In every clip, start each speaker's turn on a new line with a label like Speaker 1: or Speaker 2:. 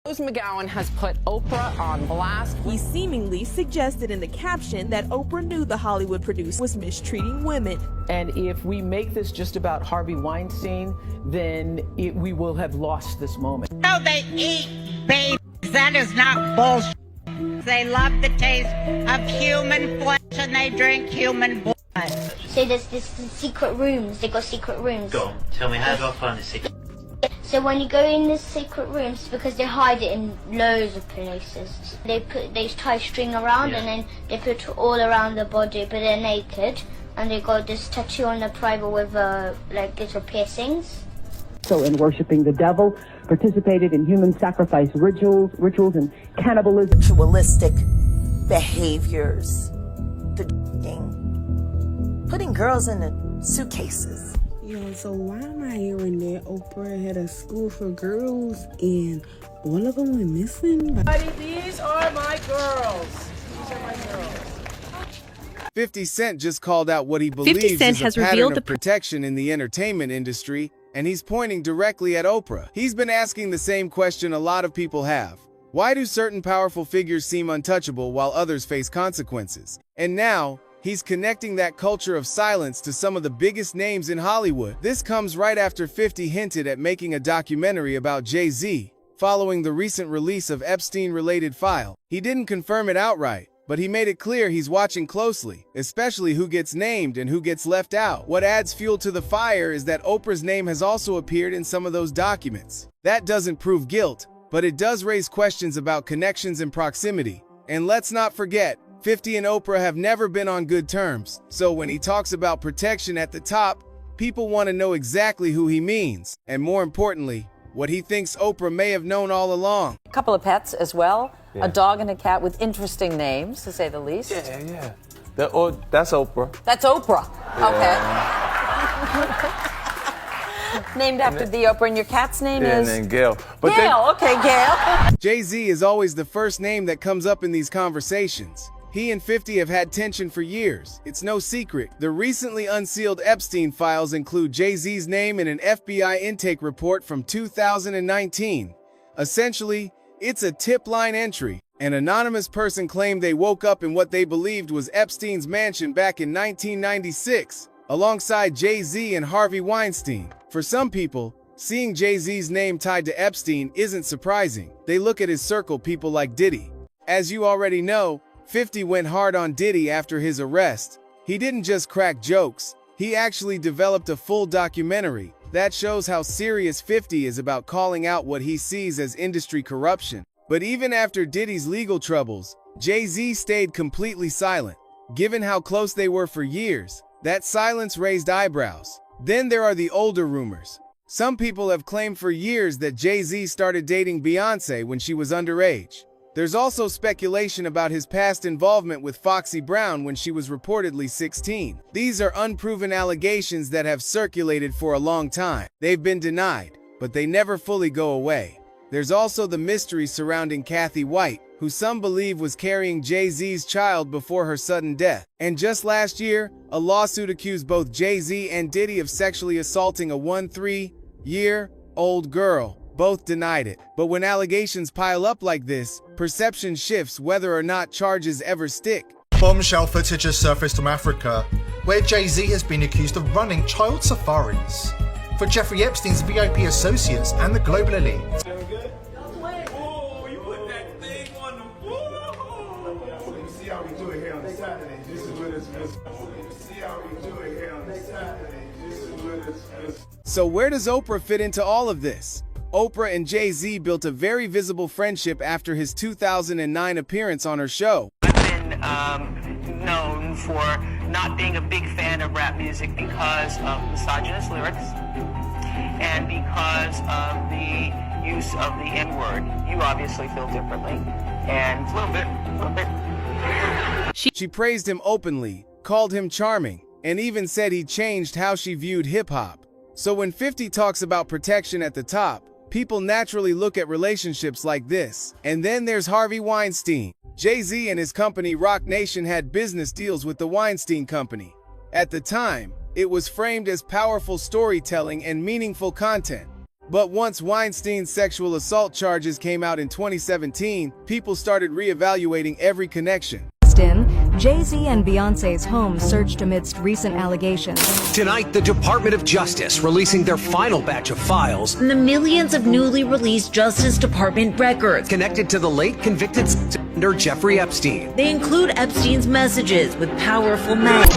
Speaker 1: Rose McGowan has put Oprah on blast.
Speaker 2: He seemingly suggested in the caption that Oprah knew the Hollywood producer was mistreating women.
Speaker 3: And if we make this just about Harvey Weinstein, then we will have lost this moment.
Speaker 4: No, they eat babies. That is not bullshit. They love the taste of human flesh and they drink human blood.
Speaker 5: So there's this secret rooms. They got secret rooms.
Speaker 6: Go on, tell me, how do I find the secret?
Speaker 5: So when you go in the secret rooms, because they hide it in loads of places, they tie string around and then they put it all around the body, but they're naked, and they got this tattoo on the private with like little piercings.
Speaker 3: So in worshiping the devil, participated in human sacrifice rituals and cannibalism.
Speaker 7: Ritualistic behaviors, putting girls in the suitcases.
Speaker 8: Yo, so why am I hearing that Oprah had a school for girls and all of them went missing?
Speaker 9: These are my girls. These are my girls.
Speaker 10: 50 Cent just called out what he believes is a pattern of protection in the entertainment industry, and he's pointing directly at Oprah. He's been asking the same question a lot of people have. Why do certain powerful figures seem untouchable while others face consequences? And now, he's connecting that culture of silence to some of the biggest names in Hollywood. This comes right after 50 hinted at making a documentary about Jay-Z, following the recent release of Epstein-related file. He didn't confirm it outright, but he made it clear he's watching closely, especially who gets named and who gets left out. What adds fuel to the fire is that Oprah's name has also appeared in some of those documents. That doesn't prove guilt, but it does raise questions about connections and proximity. And let's not forget, 50 and Oprah have never been on good terms, so when he talks about protection at the top, people want to know exactly who he means, and more importantly, what he thinks Oprah may have known all along.
Speaker 11: A couple of pets as well, a dog and a cat with interesting names, to say the least.
Speaker 12: Yeah. That's Oprah.
Speaker 11: That's Oprah. Okay. Named after the Oprah, and your cat's name is?
Speaker 12: And then Gail.
Speaker 11: Okay, Gail.
Speaker 10: Jay-Z is always the first name that comes up in these conversations. He and 50 have had tension for years. It's no secret. The recently unsealed Epstein files include Jay-Z's name in an FBI intake report from 2019. Essentially, it's a tip line entry. An anonymous person claimed they woke up in what they believed was Epstein's mansion back in 1996, alongside Jay-Z and Harvey Weinstein. For some people, seeing Jay-Z's name tied to Epstein isn't surprising. They look at his circle, people like Diddy. As you already know, 50 went hard on Diddy after his arrest. He didn't just crack jokes, he actually developed a full documentary that shows how serious 50 is about calling out what he sees as industry corruption. But even after Diddy's legal troubles, Jay-Z stayed completely silent. Given how close they were for years, that silence raised eyebrows. Then there are the older rumors. Some people have claimed for years that Jay-Z started dating Beyoncé when she was underage. There's also speculation about his past involvement with Foxy Brown when she was reportedly 16. These are unproven allegations that have circulated for a long time. They've been denied, but they never fully go away. There's also the mystery surrounding Kathy White, who some believe was carrying Jay-Z's child before her sudden death. And just last year, a lawsuit accused both Jay-Z and Diddy of sexually assaulting a 13-year-old girl. Both denied it. But when allegations pile up like this, perception shifts whether or not charges ever stick.
Speaker 13: Bombshell footage has surfaced from Africa, where Jay-Z has been accused of running child safaris for Jeffrey Epstein's VIP associates and the global elite.
Speaker 10: So where does Oprah fit into all of this? Oprah and Jay-Z built a very visible friendship after his 2009 appearance on her show.
Speaker 14: I've been known for not being a big fan of rap music because of misogynist lyrics and because of the use of the N-word. You obviously feel differently, and a little bit.
Speaker 10: She praised him openly, called him charming, and even said he changed how she viewed hip-hop. So when 50 talks about protection at the top, people naturally look at relationships like this. And then there's Harvey Weinstein. Jay-Z and his company Roc Nation had business deals with the Weinstein Company. At the time, it was framed as powerful storytelling and meaningful content. But once Weinstein's sexual assault charges came out in 2017, people started reevaluating every connection.
Speaker 15: Jay-Z and Beyonce's home searched amidst recent allegations.
Speaker 16: Tonight, the Department of Justice releasing their final batch of files.
Speaker 17: And the millions of newly released Justice Department records
Speaker 16: connected to the late convicted senator Jeffrey Epstein.
Speaker 17: They include Epstein's messages with powerful men.
Speaker 18: You're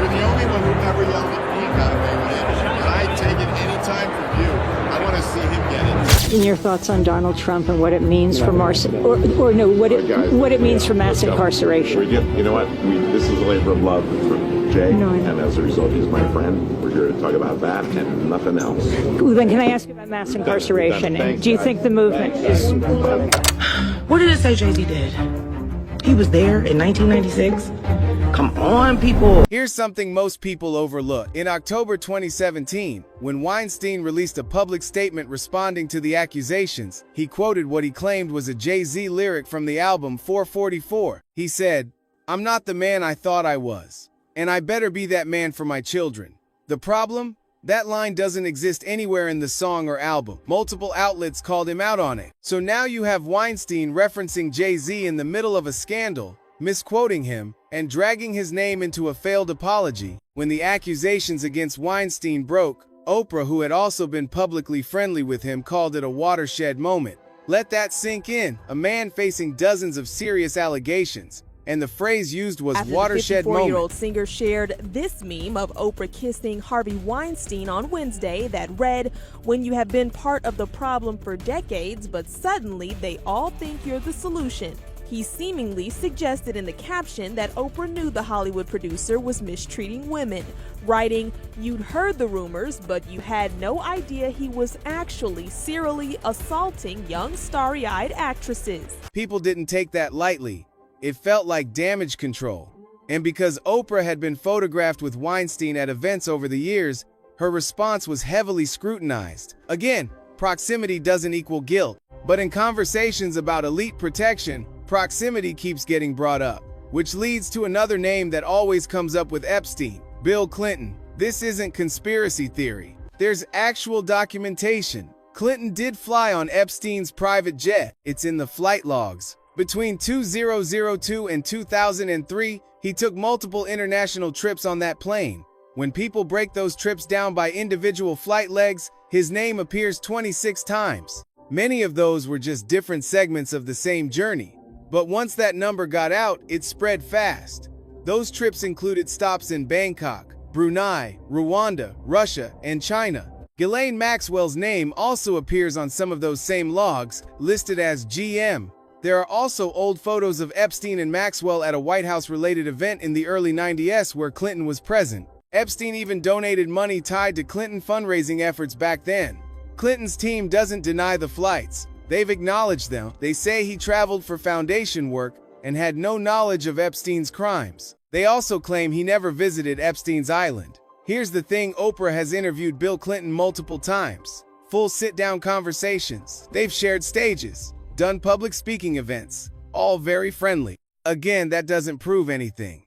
Speaker 18: the only one who never yelled at me, God, and I take it any time from you. I want to see him get it.
Speaker 19: In your thoughts on Donald Trump and what it means for what it means for mass incarceration.
Speaker 20: You know what? This is a labor of love from Jay, and as a result, he's my friend. We're here to talk about that and nothing else.
Speaker 19: Well, then, can I ask you about mass incarceration? And do you think the movement is?
Speaker 9: What did it say Jay-Z did? He was there in 1996. Come on, people.
Speaker 10: Here's something most people overlook. In October 2017, when Weinstein released a public statement responding to the accusations, he quoted what he claimed was a Jay-Z lyric from the album 444. He said, "I'm not the man I thought I was, and I better be that man for my children." The problem? That line doesn't exist anywhere in the song or album. Multiple outlets called him out on it. So now you have Weinstein referencing Jay-Z in the middle of a scandal, misquoting him, and dragging his name into a failed apology. When the accusations against Weinstein broke, Oprah, who had also been publicly friendly with him, called it a watershed moment. Let that sink in. A man facing dozens of serious allegations. And the phrase used was watershed moment.
Speaker 2: The 54-year-old singer shared this meme of Oprah kissing Harvey Weinstein on Wednesday that read, "When you have been part of the problem for decades, but suddenly they all think you're the solution." He seemingly suggested in the caption that Oprah knew the Hollywood producer was mistreating women, writing, "You'd heard the rumors, but you had no idea he was actually serially assaulting young starry-eyed actresses."
Speaker 10: People didn't take that lightly. It felt like damage control. And because Oprah had been photographed with Weinstein at events over the years, her response was heavily scrutinized. Again, proximity doesn't equal guilt. But in conversations about elite protection, proximity keeps getting brought up, which leads to another name that always comes up with Epstein, Bill Clinton. This isn't conspiracy theory. There's actual documentation. Clinton did fly on Epstein's private jet. It's in the flight logs. Between 2002 and 2003, he took multiple international trips on that plane. When people break those trips down by individual flight legs, his name appears 26 times. Many of those were just different segments of the same journey. But once that number got out, it spread fast. Those trips included stops in Bangkok, Brunei, Rwanda, Russia, and China. Ghislaine Maxwell's name also appears on some of those same logs, listed as GM. There are also old photos of Epstein and Maxwell at a White House-related event in the early 90s where Clinton was present. Epstein even donated money tied to Clinton fundraising efforts back then. Clinton's team doesn't deny the flights. They've acknowledged them. They say he traveled for foundation work and had no knowledge of Epstein's crimes. They also claim he never visited Epstein's island. Here's the thing, Oprah has interviewed Bill Clinton multiple times. Full sit-down conversations. They've shared stages, done public speaking events, all very friendly. Again, that doesn't prove anything.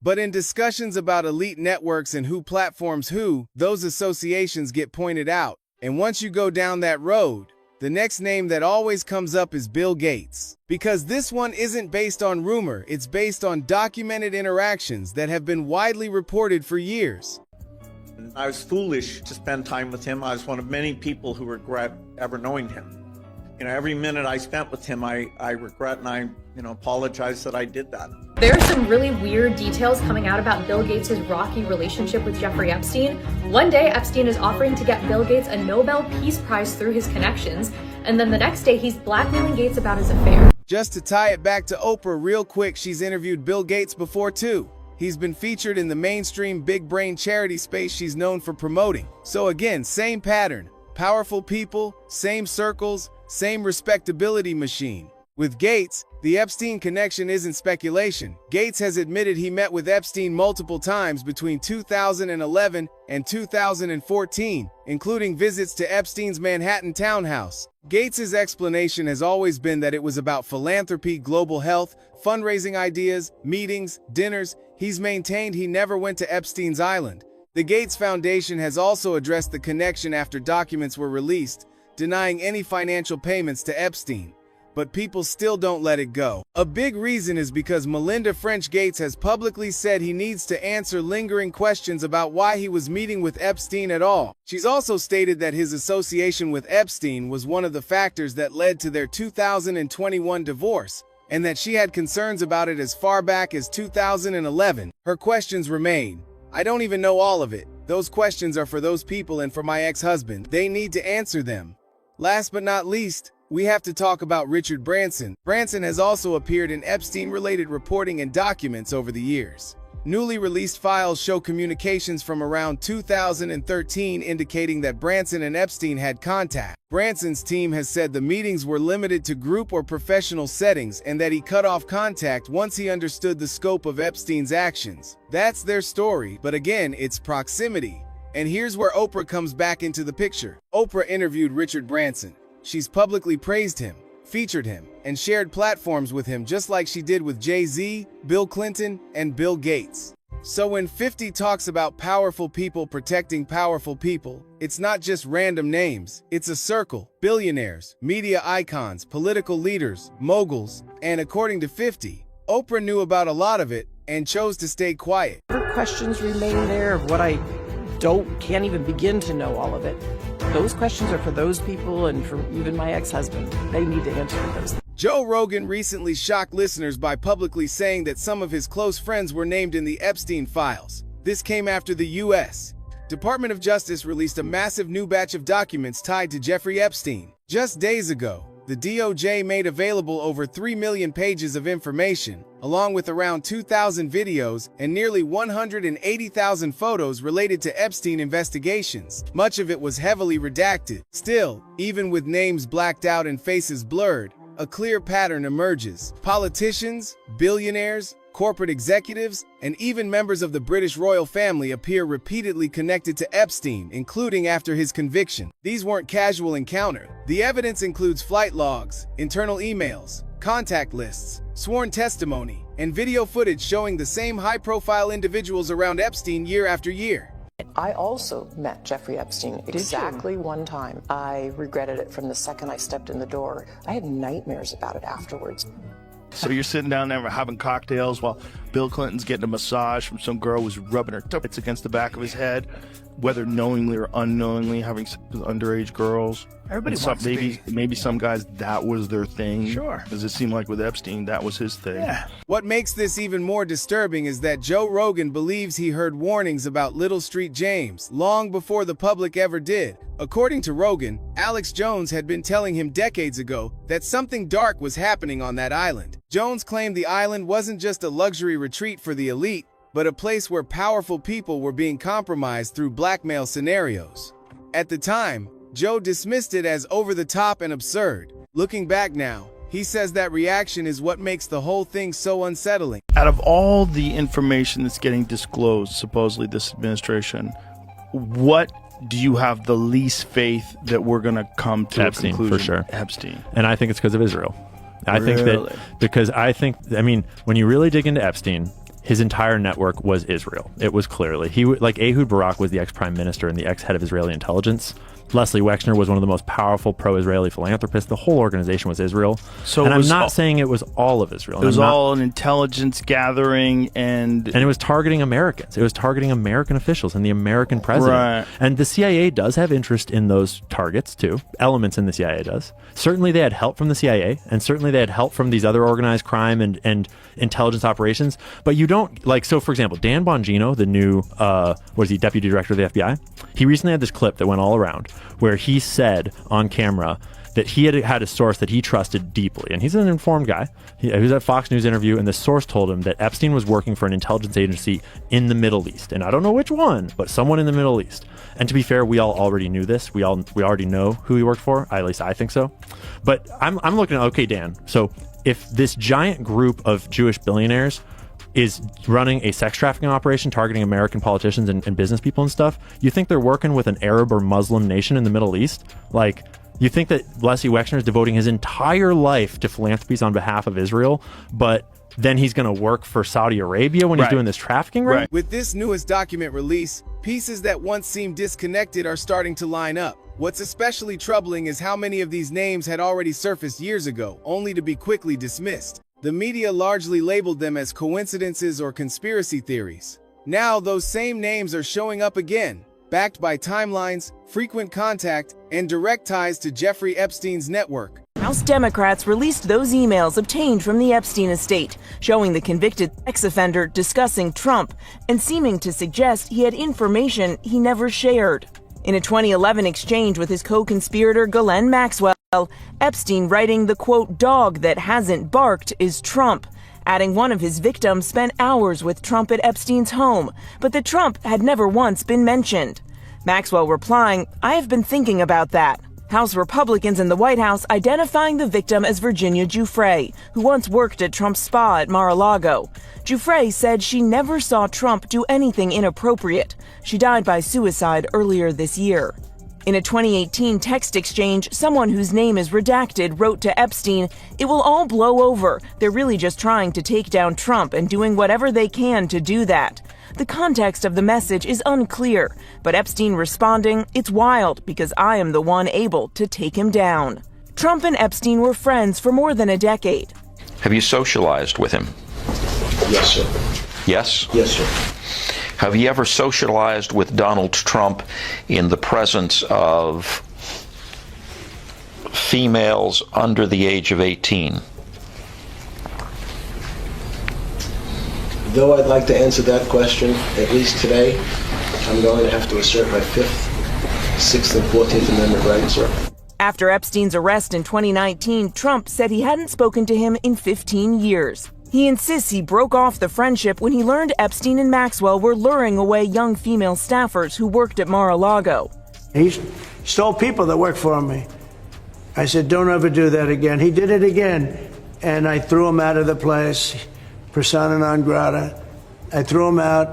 Speaker 10: But in discussions about elite networks and who platforms who, those associations get pointed out. And once you go down that road, the next name that always comes up is Bill Gates. Because this one isn't based on rumor, it's based on documented interactions that have been widely reported for years.
Speaker 21: I was foolish to spend time with him. I was one of many people who regret ever knowing him. You know, every minute I spent with him, I regret and I, apologize that I did that.
Speaker 22: There are some really weird details coming out about Bill Gates' rocky relationship with Jeffrey Epstein. One day, Epstein is offering to get Bill Gates a Nobel Peace Prize through his connections, and then the next day, he's blackmailing Gates about his affair.
Speaker 10: Just to tie it back to Oprah real quick, she's interviewed Bill Gates before too. He's been featured in the mainstream big brain charity space she's known for promoting. So again, same pattern. Powerful people, same circles, same respectability machine. With Gates, the Epstein connection isn't speculation. Gates has admitted he met with Epstein multiple times between 2011 and 2014, including visits to Epstein's Manhattan townhouse. Gates's explanation has always been that it was about philanthropy, global health, fundraising ideas, meetings, dinners. He's maintained he never went to Epstein's island. The Gates Foundation has also addressed the connection after documents were released, denying any financial payments to Epstein. But people still don't let it go. A big reason is because Melinda French Gates has publicly said he needs to answer lingering questions about why he was meeting with Epstein at all. She's also stated that his association with Epstein was one of the factors that led to their 2021 divorce, and that she had concerns about it as far back as 2011. Her questions remain. I don't even know all of it. Those questions are for those people and for my ex-husband. They need to answer them. Last but not least, we have to talk about Richard Branson. Branson has also appeared in Epstein-related reporting and documents over the years. Newly released files show communications from around 2013 indicating that Branson and Epstein had contact. Branson's team has said the meetings were limited to group or professional settings and that he cut off contact once he understood the scope of Epstein's actions. That's their story, but again, it's proximity. And here's where Oprah comes back into the picture. Oprah interviewed Richard Branson. She's publicly praised him, featured him, and shared platforms with him just like she did with Jay-Z, Bill Clinton, and Bill Gates. So when 50 talks about powerful people protecting powerful people, it's not just random names, it's a circle. Billionaires, media icons, political leaders, moguls, and according to 50, Oprah knew about a lot of it and chose to stay quiet.
Speaker 1: Her questions remain there of what I can't even begin to know all of it. Those questions are for those people and for even my ex-husband. They need to answer those.
Speaker 10: Joe Rogan recently shocked listeners by publicly saying that some of his close friends were named in the Epstein files. This came after the U.S. Department of Justice released a massive new batch of documents tied to Jeffrey Epstein. Just days ago, the DOJ made available over 3 million pages of information, along with around 2,000 videos and nearly 180,000 photos related to Epstein investigations. Much of it was heavily redacted. Still, even with names blacked out and faces blurred, a clear pattern emerges. Politicians, billionaires, corporate executives, and even members of the British royal family appear repeatedly connected to Epstein, including after his conviction. These weren't casual encounters. The evidence includes flight logs, internal emails, contact lists, sworn testimony, and video footage showing the same high-profile individuals around Epstein year after year.
Speaker 1: I also met Jeffrey Epstein exactly one time. I regretted it from the second I stepped in the door. I had nightmares about it afterwards.
Speaker 4: So you're sitting down there having cocktails while Bill Clinton's getting a massage from some girl who's rubbing her tits against the back of his head, whether knowingly or unknowingly having sex with underage girls.
Speaker 23: Everybody
Speaker 4: wants
Speaker 23: to be.
Speaker 4: Maybe some guys, that was their thing.
Speaker 23: Sure.
Speaker 4: Does it seem like with Epstein, that was his thing?
Speaker 23: Yeah.
Speaker 10: What makes this even more disturbing is that Joe Rogan believes he heard warnings about Little Street James long before the public ever did. According to Rogan, Alex Jones had been telling him decades ago that something dark was happening on that island. Jones claimed the island wasn't just a luxury retreat for the elite, but a place where powerful people were being compromised through blackmail scenarios. At the time, Joe dismissed it as over-the-top and absurd. Looking back now, he says that reaction is what makes the whole thing so unsettling.
Speaker 4: Out of all the information that's getting disclosed, supposedly this administration, what do you have the least faith that we're going to come to
Speaker 24: Epstein,
Speaker 4: a conclusion?
Speaker 24: for sure.
Speaker 4: Epstein.
Speaker 24: And I think it's because of Israel. I think
Speaker 4: Really?
Speaker 24: that because I mean, when you really dig into Epstein, his entire network was Israel. It was clearly like Ehud Barak was the ex-prime minister and the ex-head of Israeli intelligence. Leslie Wexner was one of the most powerful pro-Israeli philanthropists. The whole organization was Israel.
Speaker 4: So
Speaker 24: and
Speaker 4: it
Speaker 24: I'm
Speaker 4: was
Speaker 24: not
Speaker 4: all-
Speaker 24: saying it was all of Israel.
Speaker 4: It was
Speaker 24: I'm not-
Speaker 4: all an intelligence gathering and
Speaker 24: it was targeting Americans. It was targeting American officials and the American president.
Speaker 4: Right.
Speaker 24: And the CIA does have interest in those targets too. Elements in the CIA does. Certainly they had help from the CIA, and certainly they had help from these other organized crime and intelligence operations. But you don't, like, so for example, Dan Bongino, the new, deputy director of the FBI, he recently had this clip that went all around where he said on camera that he had a source that he trusted deeply. And he's an informed guy. He was at a Fox News interview, and the source told him that Epstein was working for an intelligence agency in the Middle East. And I don't know which one, but someone in the Middle East. And to be fair, we all already knew this. We already know who he worked for. At least I think so. But I'm looking at, okay, Dan, so if this giant group of Jewish billionaires is running a sex trafficking operation targeting American politicians and business people and stuff, you think they're working with an Arab or Muslim nation in the Middle East? Like, you think that Leslie Wexner is devoting his entire life to philanthropies on behalf of Israel, but then he's going to work for Saudi Arabia when he's doing this trafficking ring?
Speaker 10: With this newest document release, pieces that once seemed disconnected are starting to line up. What's especially troubling is how many of these names had already surfaced years ago, only to be quickly dismissed. The media largely labeled them as coincidences or conspiracy theories. Now those same names are showing up again, backed by timelines, frequent contact, and direct ties to Jeffrey Epstein's network.
Speaker 3: House Democrats released those emails obtained from the Epstein estate, showing the convicted sex offender discussing Trump and seeming to suggest he had information he never shared. In a 2011 exchange with his co-conspirator Ghislaine Maxwell, Epstein writing the quote, "dog that hasn't barked is Trump," adding one of his victims spent hours with Trump at Epstein's home, but that Trump had never once been mentioned. Maxwell replying, "I have been thinking about that." House Republicans in the White House identifying the victim as Virginia Giuffre, who once worked at Trump's spa at Mar-a-Lago. Giuffre said she never saw Trump do anything inappropriate. She died by suicide earlier this year. In a 2018 text exchange, someone whose name is redacted wrote to Epstein, "It will all blow over. They're really just trying to take down Trump and doing whatever they can to do that." The context of the message is unclear, but Epstein responding, "It's wild because I am the one able to take him down." Trump and Epstein were friends for more than a decade.
Speaker 5: Have you socialized with him?
Speaker 6: Yes, sir.
Speaker 5: Yes?
Speaker 6: Yes, sir.
Speaker 5: Have you ever socialized with Donald Trump in the presence of females under the age of 18?
Speaker 6: Though I'd like to answer that question, at least today, I'm going to have to assert my 5th, 6th, and 14th Amendment rights, sir.
Speaker 3: After Epstein's arrest in 2019, Trump said he hadn't spoken to him in 15 years. He insists he broke off the friendship when he learned Epstein and Maxwell were luring away young female staffers who worked at Mar-a-Lago.
Speaker 23: He stole people that worked for me. I said, "Don't ever do that again." He did it again, and I threw him out of the place. Persona non grata. I threw him out,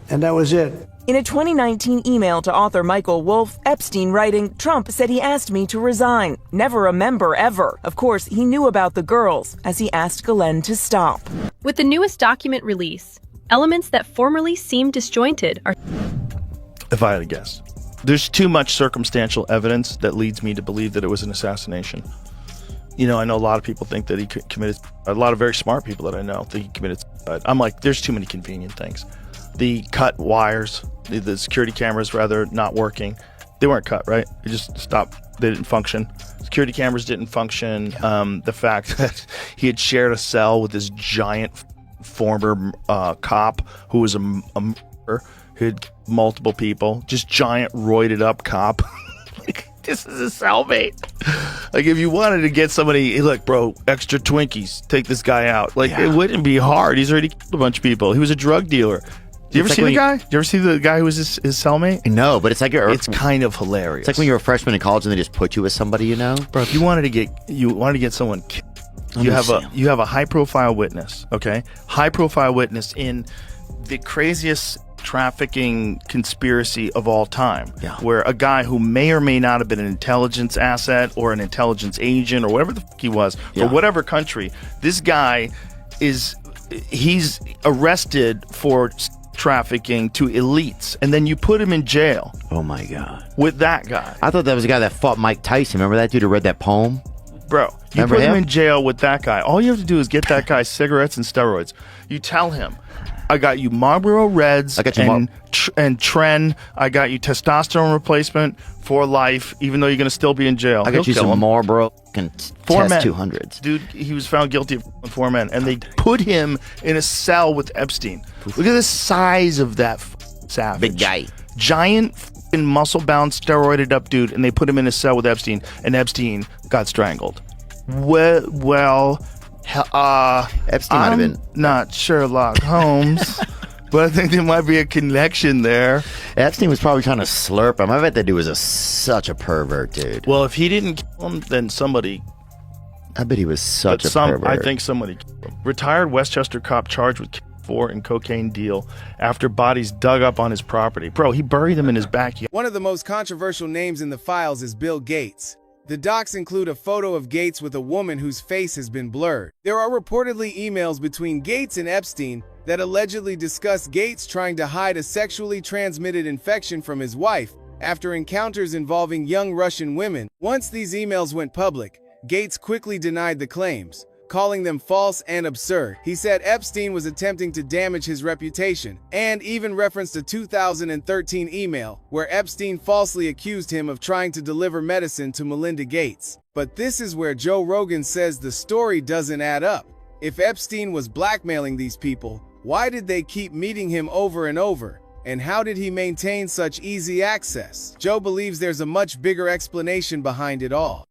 Speaker 23: and that was it.
Speaker 3: In a 2019 email to author Michael Wolff, Epstein writing, "Trump said he asked me to resign. Never a member ever." Of course, he knew about the girls, as he asked Ghislaine to stop.
Speaker 25: With the newest document release, elements that formerly seemed disjointed are...
Speaker 4: If I had to guess, there's too much circumstantial evidence that leads me to believe that it was an assassination. You know, I know a lot of people think that he committed, a lot of very smart people that I know think he committed suicide. I'm like, there's too many convenient things. The cut wires, the security cameras rather, not working. They weren't cut, right? They just stopped. They didn't function. Security cameras didn't function. The fact that he had shared a cell with this giant former cop who was a murderer, who had multiple people, just giant roided up cop. Like, this is a cellmate. Like, if you wanted to get somebody, hey, look, bro, extra Twinkies, take this guy out. Like, it wouldn't be hard. He's already killed a bunch of people. He was a drug dealer. Do you ever see the guy? Do you ever see the guy who was his cellmate?
Speaker 26: No, but it's like
Speaker 4: it's kind of hilarious.
Speaker 26: It's like when you're a freshman in college and they just put you with somebody you know.
Speaker 4: Bro, if you wanted to get someone killed, you have a high profile witness, okay? High profile witness in the craziest trafficking conspiracy of all time, where a guy who may or may not have been an intelligence asset or an intelligence agent or whatever the fuck he was for whatever country, this guy he's arrested for trafficking to elites, and then you put him in jail.
Speaker 26: Oh my God.
Speaker 4: With that guy.
Speaker 26: I thought that was the guy that fought Mike Tyson. Remember that dude who read that poem?
Speaker 4: Bro, you put him in jail with that guy. All you have to do is get that guy cigarettes and steroids. You tell him, I got you Marlboro Reds and Tren. I got you testosterone replacement for life, even though you're going to still be in jail.
Speaker 26: I got you some Marlboro and
Speaker 4: Four
Speaker 26: Test
Speaker 4: men.
Speaker 26: 200s.
Speaker 4: Dude, he was found guilty of 4 men, and they put him in a cell with Epstein. Look at the size of that savage.
Speaker 26: Big guy.
Speaker 4: Giant muscle-bound, steroided up dude, and they put him in a cell with Epstein, and Epstein got strangled.
Speaker 26: Epstein might have been
Speaker 4: not Sherlock Holmes, but I think there might be a connection there.
Speaker 26: Epstein was probably trying to slurp him. I bet that dude was such a pervert, dude.
Speaker 4: Well, if he didn't kill him, then somebody.
Speaker 26: I bet he was such a pervert.
Speaker 4: I think somebody killed him. Retired Westchester cop charged with and cocaine deal after bodies dug up on his property. Bro, he buried them in his backyard.
Speaker 10: One of the most controversial names in the files is Bill Gates. The docs include a photo of Gates with a woman whose face has been blurred. There are reportedly emails between Gates and Epstein that allegedly discuss Gates trying to hide a sexually transmitted infection from his wife after encounters involving young Russian women. Once these emails went public, Gates quickly denied the claims, calling them false and absurd. He said Epstein was attempting to damage his reputation, and even referenced a 2013 email where Epstein falsely accused him of trying to deliver medicine to Melinda Gates. But this is where Joe Rogan says the story doesn't add up. If Epstein was blackmailing these people, why did they keep meeting him over and over? And how did he maintain such easy access? Joe believes there's a much bigger explanation behind it all.